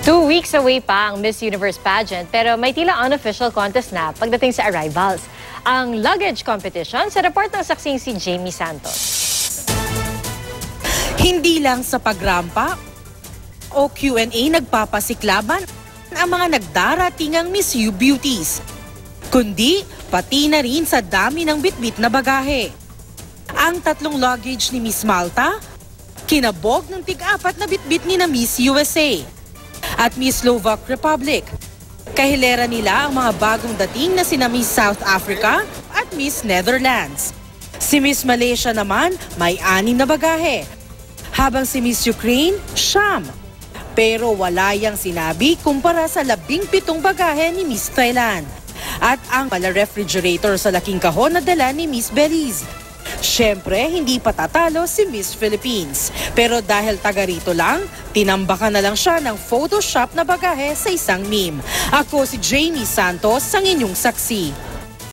2 weeks away pa ang Miss Universe pageant pero may tila unofficial contest na pagdating sa arrivals. Ang luggage competition sa report ng saksing si Jamie Santos. Hindi lang sa pagrampa o Q&A nagpapasiklaban ang mga nagdaratingang Miss U Beauties, kundi pati na rin sa dami ng bitbit na bagahe. Ang 3 luggage ni Miss Malta, kinabog ng tig-4 na bitbit ni na Miss USA at Miss Slovak Republic. Kahilera nila ang mga bagong dating na sina Miss South Africa at Miss Netherlands. Si Miss Malaysia naman may 6 na bagahe, habang si Miss Ukraine, 9. Pero wala yang sinabi kumpara sa 17 bagahe ni Miss Thailand at ang pala refrigerator sa laking kahon na dala ni Miss Belize. Siyempre, hindi patatalo si Miss Philippines. Pero dahil taga rito lang, tinambakan na lang siya ng Photoshop na bagahe sa isang meme. Ako si Jamie Santos, ang inyong saksi.